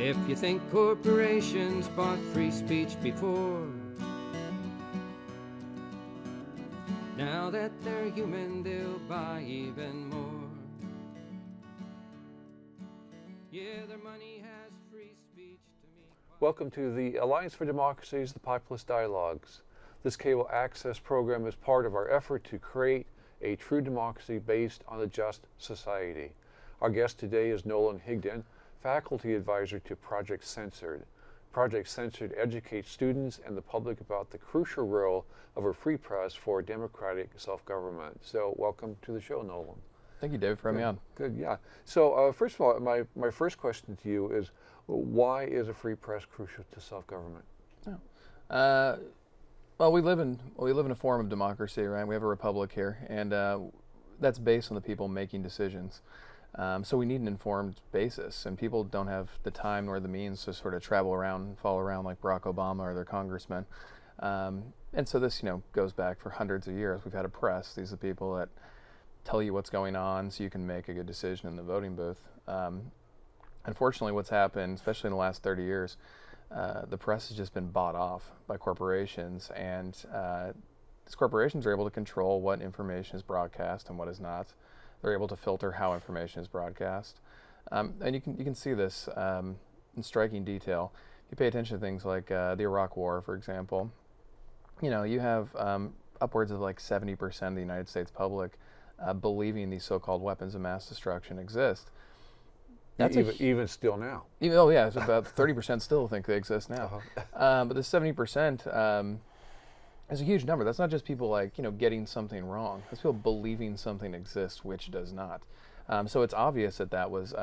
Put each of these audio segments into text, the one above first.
If you think corporations bought free speech before, now that they're human, they'll buy even more. Yeah, their money has free speech to me. Welcome to the Alliance for Democracy's The Populist Dialogues. This cable access program is part of our effort to create a true democracy based on a just society. Our guest today is Nolan Higdon, faculty advisor to Project Censored. Project Censored educates students and the public about the crucial role of a free press for democratic self-government. So welcome to the show, Nolan. Thank you, David, for having me on. Good, yeah. So first of all, my first question to you is, why is a free press crucial to self-government? Well, we live in a form of democracy, right? We have a republic here, and that's based on the people making decisions. So we need an informed basis, and people don't have the time nor the means to sort of travel around and follow around like Barack Obama or their congressmen. And so this, goes back for hundreds of years. We've had a press. These are the people that tell you what's going on so you can make a good decision in the voting booth. Unfortunately, what's happened, especially in the last 30 years, the press has just been bought off by corporations, and these corporations are able to control what information is broadcast and what is not. They're able to filter how information is broadcast. And you can see this in striking detail. You pay attention to things like the Iraq War, for example. You have upwards of like 70% of the United States public believing these so-called weapons of mass destruction exist. That's even still now. Oh yeah, it's about 30% still think they exist now. But the 70%, is a huge number. That's not just people getting something wrong. That's people believing something exists which does not. So it's obvious that was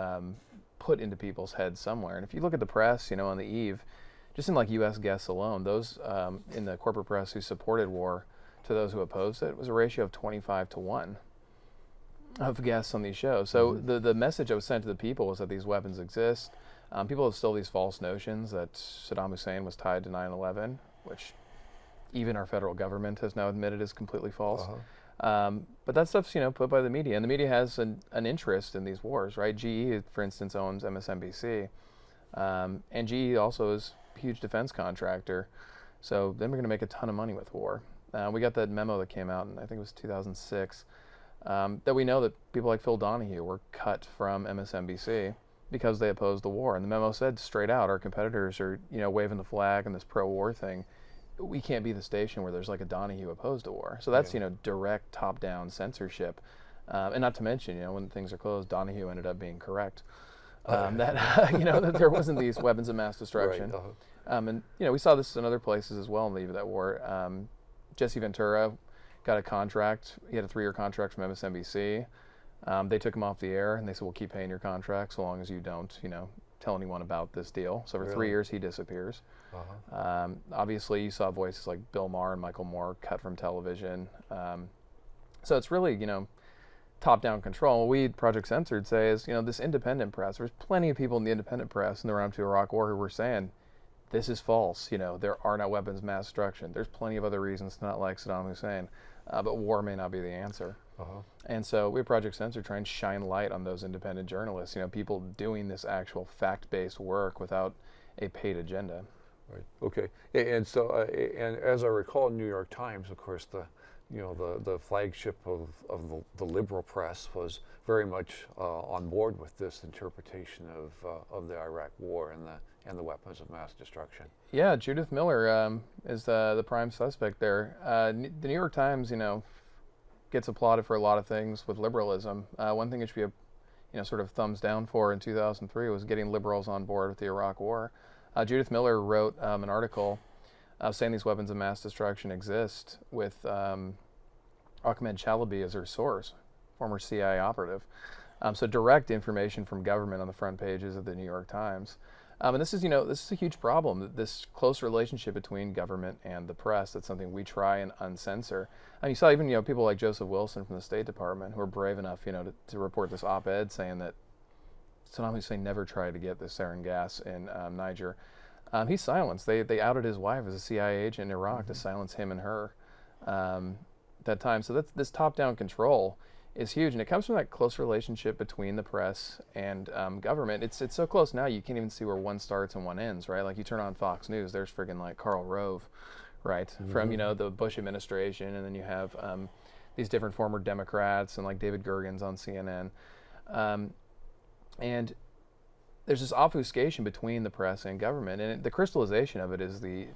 put into people's heads somewhere. And if you look at the press, on the eve, just in U.S. guests alone, those in the corporate press who supported war to those who opposed it was a ratio of 25-1 of guests on these shows. So the message that was sent to the people was that these weapons exist. People have still these false notions that Saddam Hussein was tied to 9/11, which even our federal government has now admitted is completely false. But that stuff's put by the media, and the media has an interest in these wars, right? GE, for instance, owns MSNBC, and GE also is a huge defense contractor. So then we're going to make a ton of money with war. We got that memo that came out, and I think it was 2006, that we know that people like Phil Donahue were cut from MSNBC because they opposed the war. And the memo said straight out, our competitors are waving the flag and this pro-war thing. We can't be the station where there's like a Donahue opposed to war. So that's, direct top-down censorship. And not to mention, when things are closed, Donahue ended up being correct. That there wasn't these weapons of mass destruction. Right. And, we saw this in other places as well in the eve of that war. Jesse Ventura got a contract. He had a 3-year contract from MSNBC. They took him off the air, and they said, we'll keep paying your contract so long as you don't, tell anyone about this deal. So for 3 years, he disappears. Obviously, you saw voices like Bill Maher and Michael Moore cut from television. So it's really, top-down control. What we at Project Censored say is, this independent press, there's plenty of people in the independent press in the run-up to Iraq War who were saying, this is false. There are not weapons of mass destruction. There's plenty of other reasons to not like Saddam Hussein, but war may not be the answer. And so we at Project Censored try and shine light on those independent journalists, people doing this actual fact-based work without a paid agenda. Right. Okay. And so, and as I recall, New York Times, of course, the flagship of the liberal press was very much on board with this interpretation of the Iraq War and the weapons of mass destruction. Yeah, Judith Miller is the prime suspect there. The New York Times, gets applauded for a lot of things with liberalism. One thing it should be sort of thumbs down for in 2003 was getting liberals on board with the Iraq War. Judith Miller wrote an article saying these weapons of mass destruction exist with Ahmed Chalabi as her source, former CIA operative. So direct information from government on the front pages of the New York Times. And this is a huge problem, this close relationship between government and the press. That's something we try and uncensor. And you saw even, people like Joseph Wilson from the State Department who were brave enough, to report this op-ed saying that Saddam Hussein never tried to get the sarin gas in Niger. He's silenced. They outed his wife as a CIA agent in Iraq to silence him and her that time. So that's this top-down control is huge, and it comes from that close relationship between the press and government. It's so close now you can't even see where one starts and one ends, right? Like you turn on Fox News, there's friggin' like Karl Rove, right, from the Bush administration, and then you have these different former Democrats and like David Gergens on CNN, and there's this obfuscation between the press and government, and the crystallization of it is the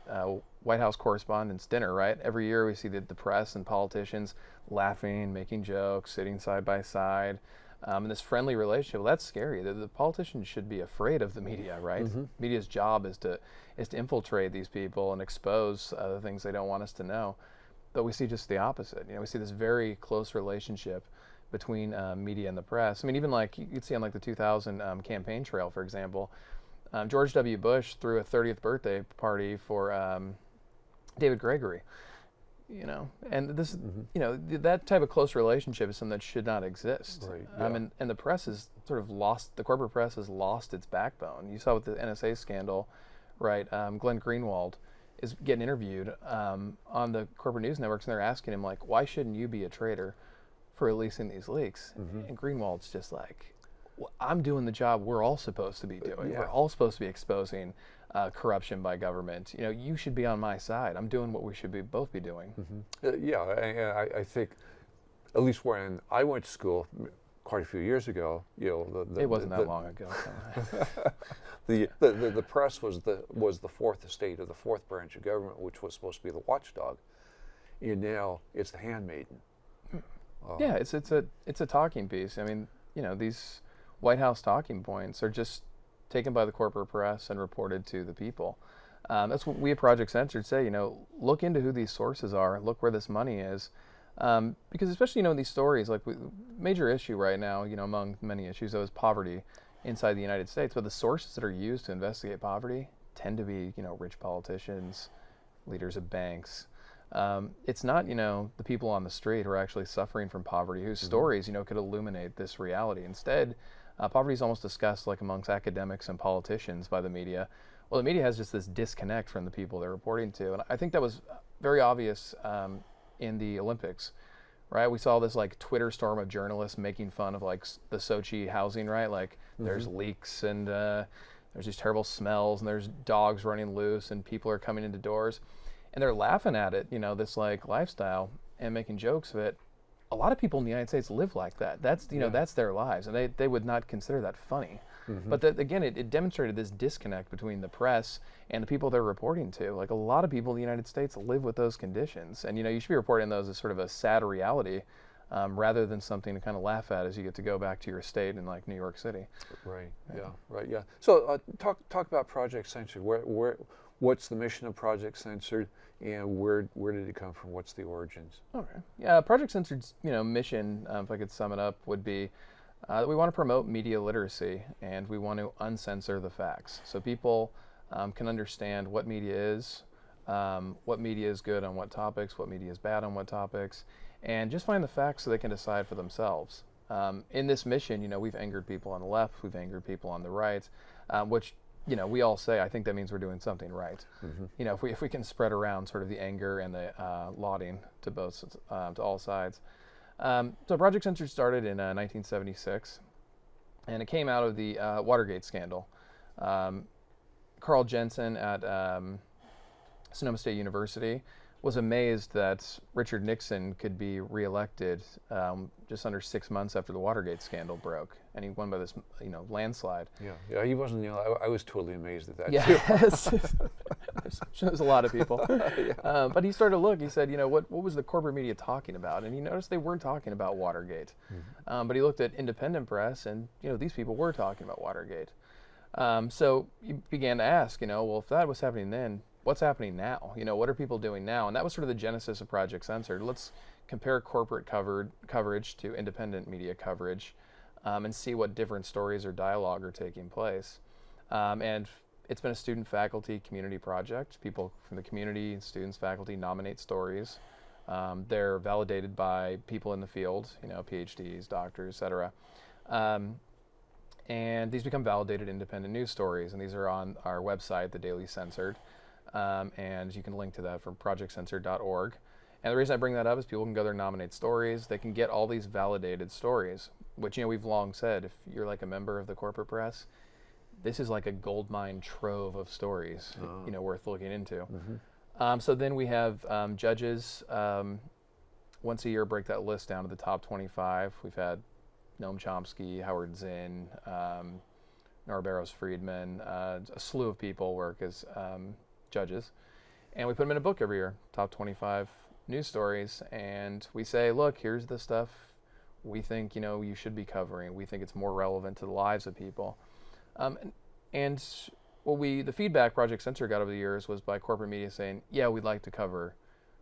White House Correspondents' Dinner, right? Every year we see the press and politicians laughing, making jokes, sitting side by side, and this friendly relationship. Well, that's scary. The politicians should be afraid of the media, right? Media's job is to infiltrate these people and expose the things they don't want us to know. But we see just the opposite. We see this very close relationship between media and the press. I mean, even like you'd see on like the 2000 campaign trail, for example, George W. Bush threw a 30th birthday party for David Gregory, and this, that type of close relationship is something that should not exist. Right. Yeah. And the press has sort of lost, the corporate press has lost its backbone. You saw with the NSA scandal, right? Glenn Greenwald is getting interviewed on the corporate news networks, and they're asking him like, why shouldn't you be a traitor for releasing these leaks? And Greenwald's just like, I'm doing the job we're all supposed to be doing. We're all supposed to be exposing corruption by government. You should be on my side. I'm doing what we should both be doing. I think, at least when I went to school quite a few years ago, it wasn't that long ago. the press was the fourth estate, or the fourth branch of government, which was supposed to be the watchdog, and now it's the handmaiden. Yeah, it's a talking piece. I mean, these White House talking points are just taken by the corporate press and reported to the people. That's what we at Project Censored say. Look into who these sources are. Look where this money is, because especially these stories, like major issue right now, among many issues, though, is poverty inside the United States. But the sources that are used to investigate poverty tend to be rich politicians, leaders of banks. It's not, the people on the street who are actually suffering from poverty, whose stories, could illuminate this reality. Instead, poverty is almost discussed like amongst academics and politicians by the media. Well, the media has just this disconnect from the people they're reporting to. And I think that was very obvious in the Olympics, right? We saw this like Twitter storm of journalists making fun of like the Sochi housing, right? Like there's leaks and there's these terrible smells and there's dogs running loose and people are coming into doors. And they're laughing at it, this like lifestyle and making jokes of it. A lot of people in the United States live like that. That's that's their lives, and they would not consider that funny. But again, it demonstrated this disconnect between the press and the people they're reporting to. Like a lot of people in the United States live with those conditions, and you should be reporting those as sort of a sad reality, rather than something to kind of laugh at as you get to go back to your state in like New York City. Right. Yeah. So talk about Project Censored. What's the mission of Project Censored, and where did it come from? What's the origins? Okay. Yeah, Project Censored's mission, if I could sum it up, would be that we want to promote media literacy, and we want to uncensor the facts, so people can understand what media is good on what topics, what media is bad on what topics, and just find the facts so they can decide for themselves. In this mission, we've angered people on the left, we've angered people on the right, which we all say, I think that means we're doing something right. If we can spread around sort of the anger and the lauding to all sides. So Project Censored started in 1976, and it came out of the Watergate scandal. Carl Jensen at Sonoma State University was amazed that Richard Nixon could be reelected just under 6 months after the Watergate scandal broke, and he won by this, landslide. Yeah, he wasn't. I was totally amazed at that. Yes, shows a lot of people. But he started to look. He said, what was the corporate media talking about? And he noticed they weren't talking about Watergate. But he looked at independent press, and these people were talking about Watergate. So he began to ask, well, if that was happening then, what's happening now? What are people doing now? And that was sort of the genesis of Project Censored. Let's compare corporate coverage to independent media coverage, and see what different stories or dialogue are taking place. And it's been a student, faculty, community project. People from the community, students, faculty nominate stories. They're validated by people in the field, PhDs, doctors, et cetera. And these become validated independent news stories, and these are on our website, The Daily Censored. And you can link to that from projectcensored.org. And the reason I bring that up is people can go there and nominate stories. They can get all these validated stories, which, we've long said, if you're like a member of the corporate press, this is like a goldmine trove of stories, worth looking into. So then we have judges once a year break that list down to the top 25. We've had Noam Chomsky, Howard Zinn, Nora Barrows-Friedman, a slew of people work as judges. And we put them in a book every year, top 25 news stories. And we say, look, here's the stuff we think, you should be covering. We think it's more relevant to the lives of people. And what the feedback Project Censored got over the years was by corporate media saying, yeah, we'd like to cover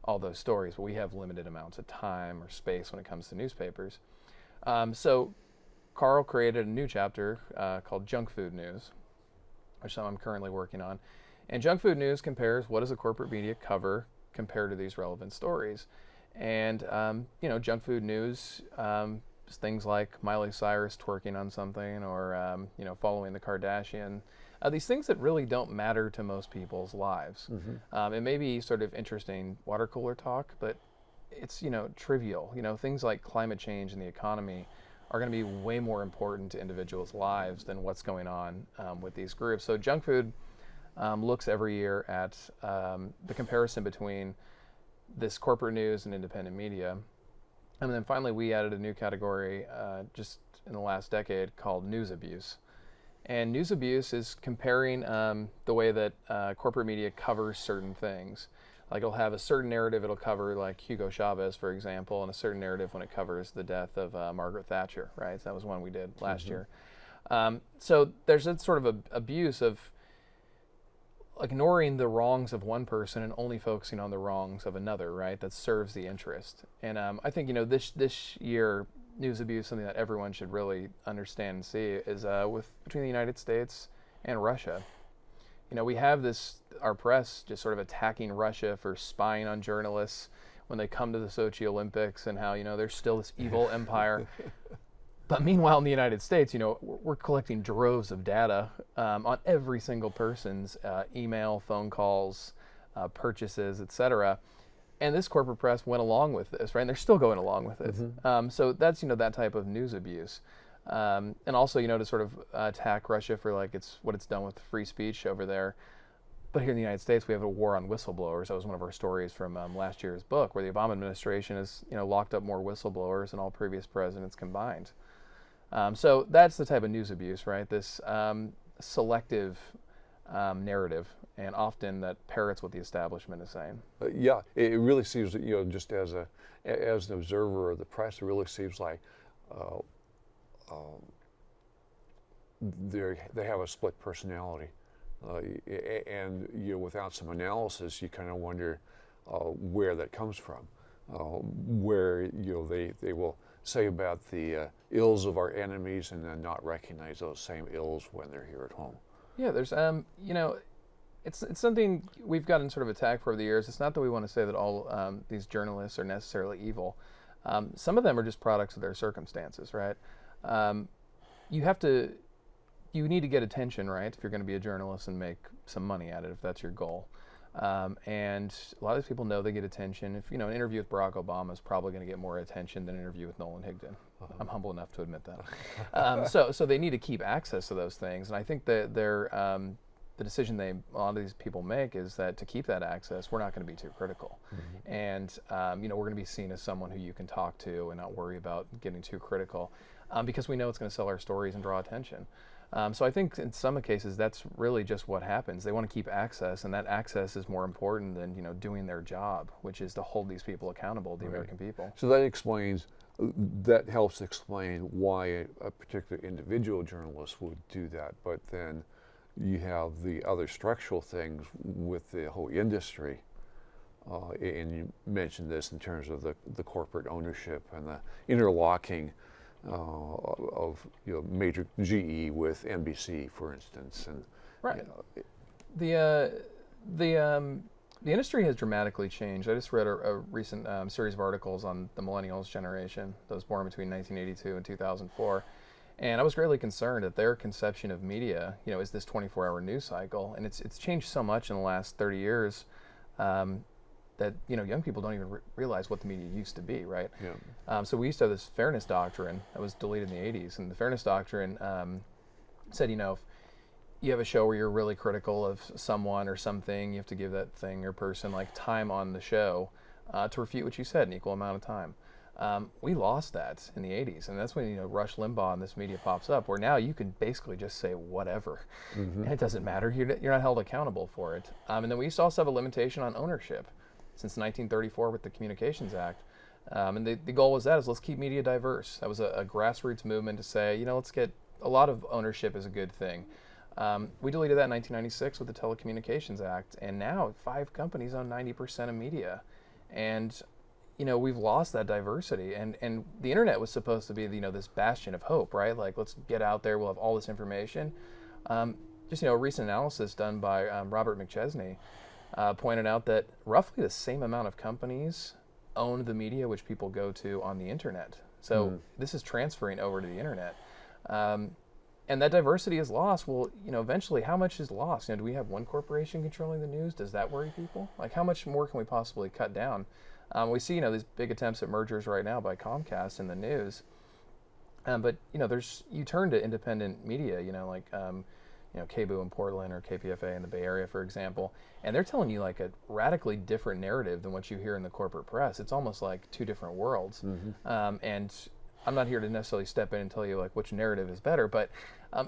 all those stories, but we have limited amounts of time or space when it comes to newspapers. So Carl created a new chapter called Junk Food News, which I'm currently working on. And Junk Food News compares what does the corporate media cover compared to these relevant stories. And, Junk Food News is things like Miley Cyrus twerking on something or, following the Kardashian. These things that really don't matter to most people's lives. It may be sort of interesting water cooler talk, but it's, trivial. Things like climate change and the economy are going to be way more important to individuals' lives than what's going on with these groups. So Junk Food looks every year at the comparison between this corporate news and independent media. And then finally, we added a new category just in the last decade called news abuse. And news abuse is comparing the way that corporate media covers certain things. Like it'll have a certain narrative it'll cover, like Hugo Chavez, for example, and a certain narrative when it covers the death of Margaret Thatcher, right? So that was one we did last year. So there's a sort of abuse of ignoring the wrongs of one person and only focusing on the wrongs of another, right? That serves the interest. And I think, this year, news abuse, something that everyone should really understand and see, is between the United States and Russia. We have our press just sort of attacking Russia for spying on journalists when they come to the Sochi Olympics and how, there's still this evil empire. But meanwhile, in the United States, we're collecting droves of data on every single person's email, phone calls, purchases, etc. And this corporate press went along with this, right? And they're still going along with it. So that's, that type of news abuse. And also, to sort of attack Russia for what it's done with free speech over there. But here in the United States, we have a war on whistleblowers. That was one of our stories from last year's book, where the Obama administration has, locked up more whistleblowers than all previous presidents combined. So that's the type of news abuse, right? This selective narrative, and often that parrots what the establishment is saying. Yeah, it really seems that, just as an observer of the press, it really seems like they have a split personality, and without some analysis, you kind of wonder where that comes from, where they will say about the ills of our enemies and then not recognize those same ills when they're here at home. Yeah, there's it's something we've gotten sort of attacked for over the years. It's not that we want to say that all these journalists are necessarily evil. Some of them are just products of their circumstances, right? You need to get attention, right, if you're going to be a journalist and make some money at it, if that's your goal. And a lot of these people know they get attention. If an interview with Barack Obama is probably going to get more attention than an interview with Nolan Higdon. I'm humble enough to admit that. So they need to keep access to those things, and I think that the decision a lot of these people make is that to keep that access, we're not going to be too critical, and we're going to be seen as someone who you can talk to and not worry about getting too critical, because we know it's going to sell our stories and draw attention. So I think in some cases that's really just what happens. They want to keep access, and that access is more important than doing their job, which is to hold these people accountable, the American people. So that helps explain why a particular individual journalist would do that. But then you have the other structural things with the whole industry, and you mentioned this in terms of the corporate ownership and the interlocking of major GE with NBC, for instance, and right. The industry has dramatically changed. I just read a recent series of articles on the millennials generation, those born between 1982 and 2004, and I was greatly concerned that their conception of media, is this 24-hour news cycle, and it's changed so much in the last 30 years. that young people don't even realize what the media used to be, right? Yeah. So we used to have this fairness doctrine that was deleted in the 80s, and the fairness doctrine said, if you have a show where you're really critical of someone or something, you have to give that thing or person like time on the show to refute what you said, an equal amount of time. We lost that in the 80s, and that's when Rush Limbaugh and this media pops up, where now you can basically just say whatever, and it doesn't matter. You're not held accountable for it. And then we used to also have a limitation on ownership since 1934 with the Communications Act. And the goal was let's keep media diverse. That was a grassroots movement to say, let's get a lot of ownership is a good thing. We deleted that in 1996 with the Telecommunications Act, and now 5 companies own 90% of media. And we've lost that diversity, and the internet was supposed to be this bastion of hope, right? Like, let's get out there, we'll have all this information. Just a recent analysis done by Robert McChesney pointed out that roughly the same amount of companies own the media which people go to on the internet. So this is transferring over to the internet. And that diversity is lost. Well, eventually, how much is lost? Do we have one corporation controlling the news? Does that worry people? Like, how much more can we possibly cut down? We see, these big attempts at mergers right now by Comcast in the news. But, you turn to independent media, like, KBOO in Portland or KPFA in the Bay Area, for example, and they're telling you like a radically different narrative than what you hear in the corporate press. It's almost like 2 different worlds. And I'm not here to necessarily step in and tell you like which narrative is better, but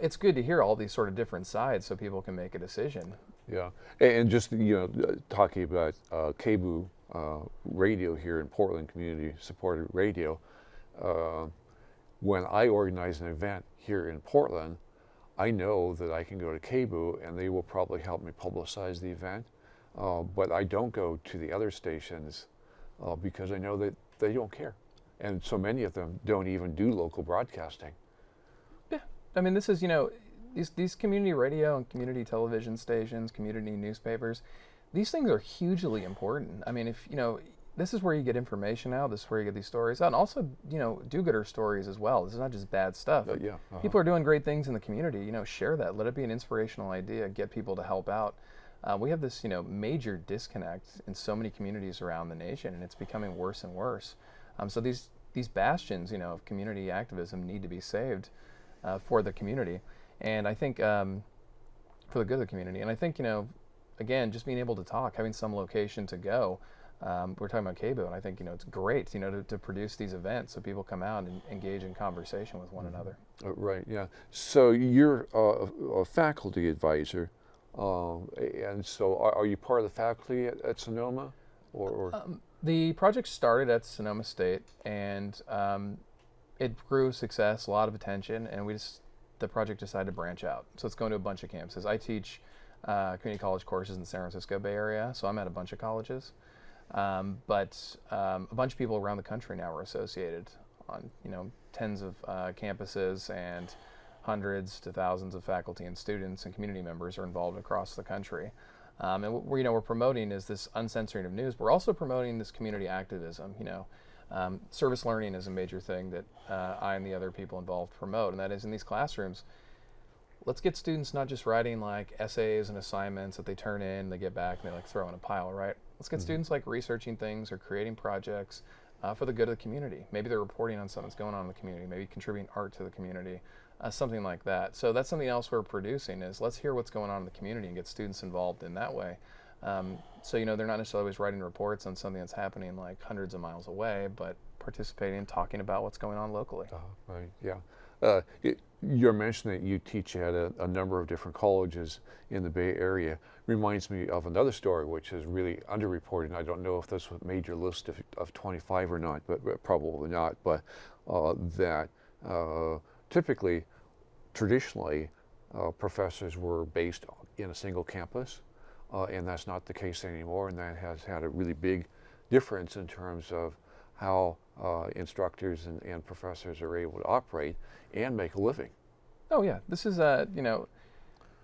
it's good to hear all these sort of different sides so people can make a decision. Yeah, and just talking about KBOO radio here in Portland, community-supported radio. When I organize an event here in Portland, I know that I can go to KBOO and they will probably help me publicize the event, but I don't go to the other stations because I know that they don't care. And so many of them don't even do local broadcasting. Yeah, I mean, this is, these community radio and community television stations, community newspapers, these things are hugely important. I mean, if, this is where you get information out, this is where you get these stories out, and also, do-gooder stories as well. This is not just bad stuff. People are doing great things in the community, share that. Let it be an inspirational idea, get people to help out. We have this, major disconnect in so many communities around the nation, and it's becoming worse and worse. So these bastions, of community activism need to be saved for the community, and I think for the good of the community. And I think, again, just being able to talk, having some location to go. We're talking about KBOO, and I think it's great, to produce these events so people come out and engage in conversation with one another. Right. Yeah. So you're a faculty advisor, and so are you part of the faculty at Sonoma, or? The project started at Sonoma State, and it grew success, a lot of attention, and the project decided to branch out. So it's going to a bunch of campuses. I teach community college courses in the San Francisco Bay Area, so I'm at a bunch of colleges. But a bunch of people around the country now are associated on, tens of campuses, and hundreds to thousands of faculty and students and community members are involved across the country. And what we're promoting is this uncensoring of news. We're also promoting this community activism. Service learning is a major thing that I and the other people involved promote, and that is in these classrooms. Let's get students not just writing like essays and assignments that they turn in, they get back, and they like throw in a pile, right? Let's get students like researching things or creating projects for the good of the community. Maybe they're reporting on something that's going on in the community, maybe contributing art to the community, something like that. So that's something else we're producing is let's hear what's going on in the community and get students involved in that way. So, they're not necessarily always writing reports on something that's happening like hundreds of miles away, but participating and talking about what's going on locally. Right, yeah. You're mentioning that you teach at a number of different colleges in the Bay Area. Reminds me of another story which is really underreported. I don't know if this made your list of 25 or not, but probably not. But that typically, traditionally, professors were based in a single campus, and that's not the case anymore, and that has had a really big difference in terms of how instructors and professors are able to operate and make a living. Oh yeah, this is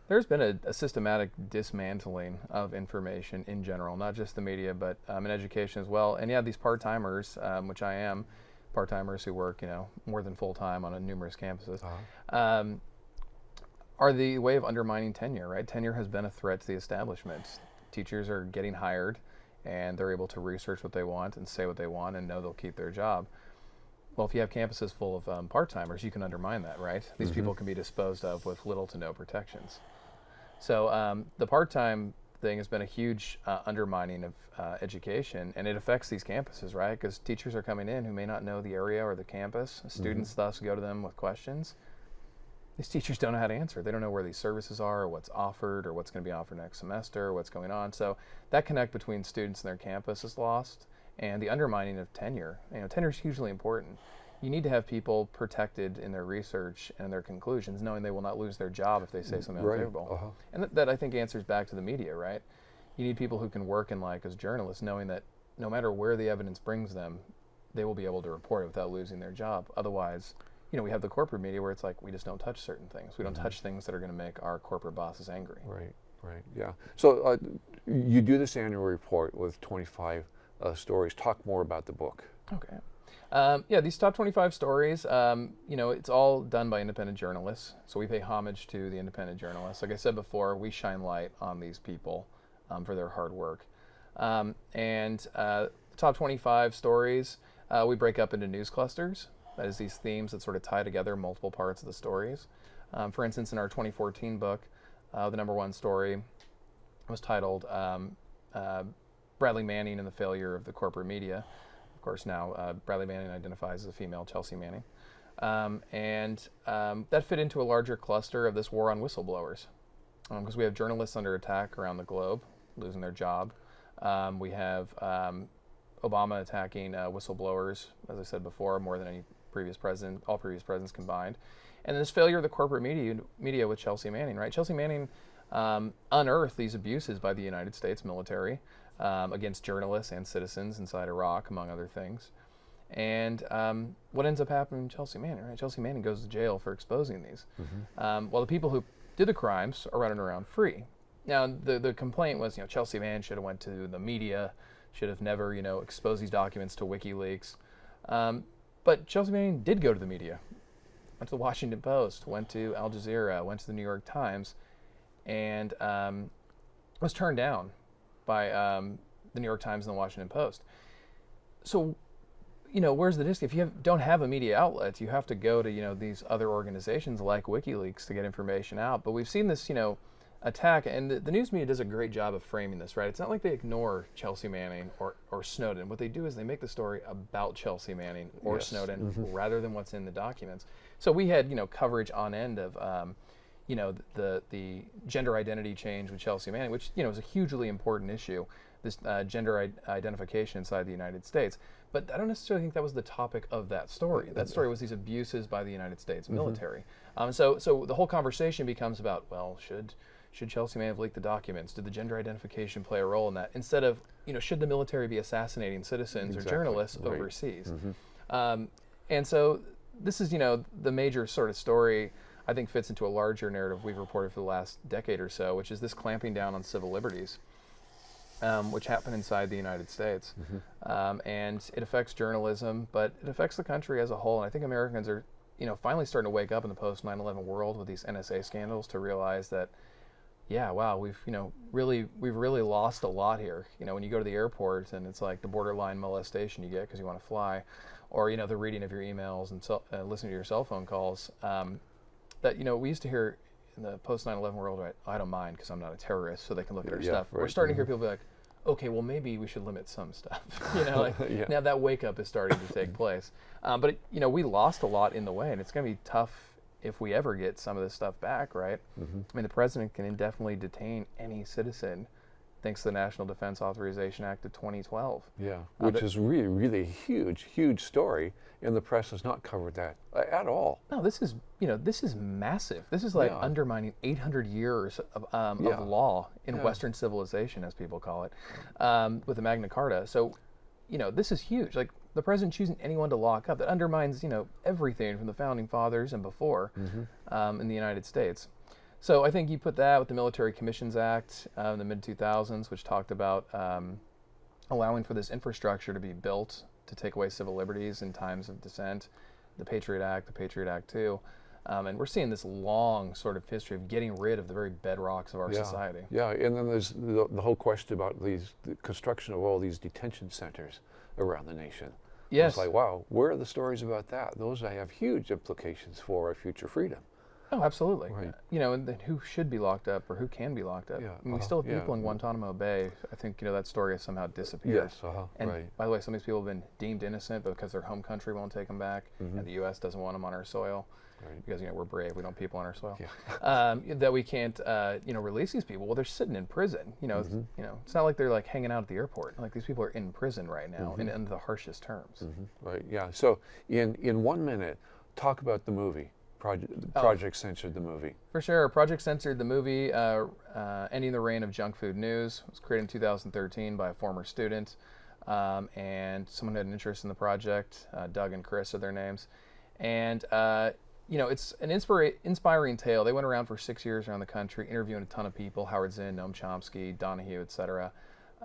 there's been a systematic dismantling of information in general, not just the media, but in education as well. And yeah, these part-timers, which I am, part-timers who work more than full-time on numerous campuses, are the way of undermining tenure, right? Tenure has been a threat to the establishment. Teachers are getting hired, and they're able to research what they want and say what they want and know they'll keep their job. Well, if you have campuses full of part-timers, you can undermine that, right? These people can be disposed of with little to no protections. So the part-time thing has been a huge undermining of education, and it affects these campuses, right? Because teachers are coming in who may not know the area or the campus. Students thus go to them with questions. These teachers don't know how to answer. They don't know where these services are, or what's offered, or what's going to be offered next semester, or what's going on. So that connect between students and their campus is lost, and the undermining of tenure. Tenure is hugely important. You need to have people protected in their research and their conclusions, knowing they will not lose their job if they say something unfavorable. And that I think answers back to the media, right? You need people who can work in as journalists, knowing that no matter where the evidence brings them, they will be able to report it without losing their job. Otherwise, we have the corporate media where it's like, we just don't touch certain things. We don't touch things that are going to make our corporate bosses angry. Right, yeah. So you do this annual report with 25 stories. Talk more about the book. Okay. These top 25 stories, it's all done by independent journalists. So we pay homage to the independent journalists. Like I said before, we shine light on these people for their hard work. The top 25 stories, we break up into news clusters. That is, these themes that sort of tie together multiple parts of the stories. For instance, in our 2014 book, the number one story was titled Bradley Manning and the Failure of the Corporate Media. Of course, now Bradley Manning identifies as a female Chelsea Manning. That fit into a larger cluster of this war on whistleblowers, because we have journalists under attack around the globe, losing their job. We have Obama attacking whistleblowers, as I said before, more than any previous president, all previous presidents combined. And this failure of the corporate media with Chelsea Manning, right? Chelsea Manning unearthed these abuses by the United States military against journalists and citizens inside Iraq, among other things. And what ends up happening to Chelsea Manning, right? Chelsea Manning goes to jail for exposing these. While the people who did the crimes are running around free. Now, the complaint was, Chelsea Manning should have went to the media, should have never, exposed these documents to WikiLeaks. But Chelsea Manning did go to the media, went to the Washington Post, went to Al Jazeera, went to the New York Times, and was turned down by the New York Times and the Washington Post. So, where's the disconnect? If you don't have a media outlet, you have to go to, these other organizations like WikiLeaks to get information out. But we've seen this, attack, and the news media does a great job of framing this, right? It's not like they ignore Chelsea Manning or Snowden. What they do is they make the story about Chelsea Manning or Snowden rather than what's in the documents. So we had, coverage on end of, the gender identity change with Chelsea Manning, which, is a hugely important issue, this gender identification inside the United States. But I don't necessarily think that was the topic of that story. That story was these abuses by the United States military. So the whole conversation becomes about, well, should Chelsea Manning have leaked the documents? Did the gender identification play a role in that? Instead of, should the military be assassinating citizens or journalists overseas? And so this is, the major sort of story I think fits into a larger narrative we've reported for the last decade or so, which is this clamping down on civil liberties, which happened inside the United States. And it affects journalism, but it affects the country as a whole. And I think Americans are, finally starting to wake up in the post 9/11 world with these NSA scandals to realize that, yeah, wow, we've really lost a lot here. When you go to the airport and it's like the borderline molestation you get because you want to fly, or the reading of your emails and listening to your cell phone calls. That we used to hear in the post 9/11 world, right? I don't mind because I'm not a terrorist, so they can look at our stuff. Right. We're starting to hear people be like, okay, well maybe we should limit some stuff. Now that wake up is starting to take place. But we lost a lot in the way, and it's going to be tough if we ever get some of this stuff back, right? I mean, the president can indefinitely detain any citizen thanks to the National Defense Authorization Act of 2012. Yeah, which is really, really huge story, and the press has not covered that at all. No, this is massive. This is like undermining 800 years of law in Western civilization, as people call it, with the Magna Carta. So, this is huge. Like, the president choosing anyone to lock up, that undermines, everything from the founding fathers and before in the United States. So I think you put that with the Military Commissions Act in the mid-2000s, which talked about allowing for this infrastructure to be built to take away civil liberties in times of dissent, the Patriot Act 2. And we're seeing this long sort of history of getting rid of the very bedrocks of our society. Yeah, and then there's the whole question about the construction of all these detention centers around the nation. Yes. It's like, wow, where are the stories about that? Those have huge implications for our future freedom. Oh, absolutely. Right. You know, and then who should be locked up or who can be locked up? Yeah, I mean, we still have people in Guantanamo Bay. I think, that story has somehow disappeared. Yes, And right. by the way, some of these people have been deemed innocent because their home country won't take them back, and the U.S. doesn't want them on our soil. Right. Because we're brave, we don't want people on our soil. Yeah. That we can't release these people. Well, they're sitting in prison. It's not like they're like hanging out at the airport. Like, these people are in prison right now, and under the harshest terms. Right. Yeah. So in 1 minute, talk about the movie Project Censored, the movie. For sure. Project Censored, the movie, ending the reign of junk food news. It was created in 2013 by a former student, and someone who had an interest in the project. Doug and Chris are their names, and it's an inspiring tale. They went around for 6 years around the country, interviewing a ton of people: Howard Zinn, Noam Chomsky, Donahue, etc.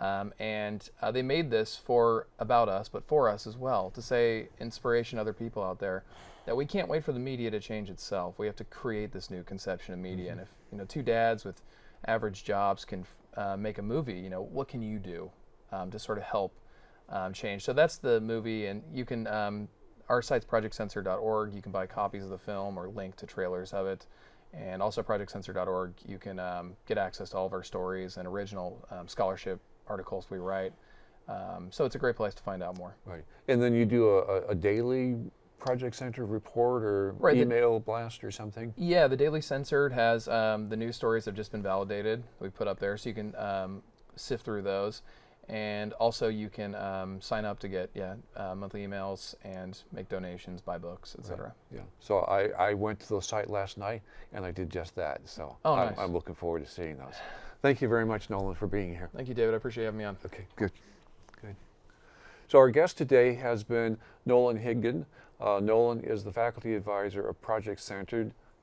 And they made this about us, but for us as well, to say inspiration to other people out there, that we can't wait for the media to change itself. We have to create this new conception of media. And if two dads with average jobs can make a movie, what can you do to sort of help change? So that's the movie, and you can. Our site's projectcensored.org. You can buy copies of the film or link to trailers of it. And also projectcensored.org, you can get access to all of our stories and original scholarship articles we write. So it's a great place to find out more. Right. And then you do a daily Project Censored report or email blast or something? Yeah, the Daily Censored has the news stories that have just been validated. We put up there, so you can sift through those. And also you can sign up to get monthly emails and make donations, buy books, etc. Right. Yeah. So I went to the site last night and I did just that. So nice. I'm looking forward to seeing those. Thank you very much, Nolan, for being here. Thank you, David. I appreciate having me on. Okay, good. So our guest today has been Nolan Higdon. Nolan is the faculty advisor of Project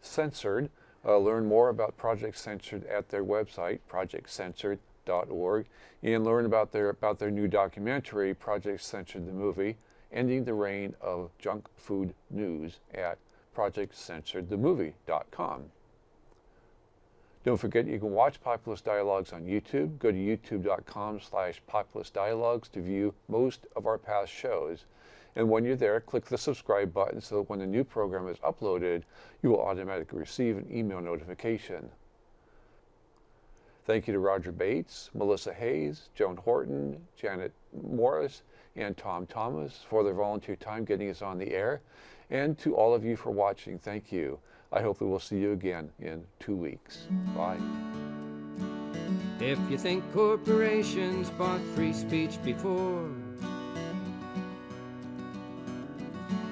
Censored. Learn more about Project Censored at their website, projectcensored.org, and learn about their new documentary, Project Censored, the movie, Ending the Reign of Junk Food News, at projectcensoredthemovie.com. Don't forget you can watch Populist Dialogues on YouTube. Go to youtube.com/populistdialogues to view most of our past shows. And when you're there, click the subscribe button so that when a new program is uploaded, you will automatically receive an email notification. Thank you to Roger Bates, Melissa Hayes, Joan Horton, Janet Morris, and Tom Thomas for their volunteer time getting us on the air. And to all of you for watching, thank you. I hope that we'll see you again in 2 weeks. Bye. If you think corporations bought free speech before,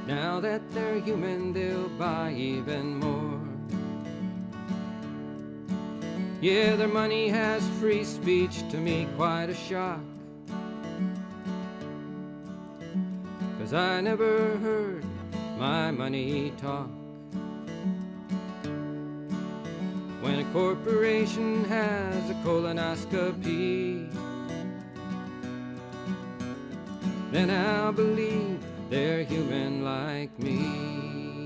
now that they're human, they'll buy even more. Yeah, their money has free speech, to me quite a shock. 'Cause I never heard my money talk. When a corporation has a colonoscopy, then I'll believe they're human like me.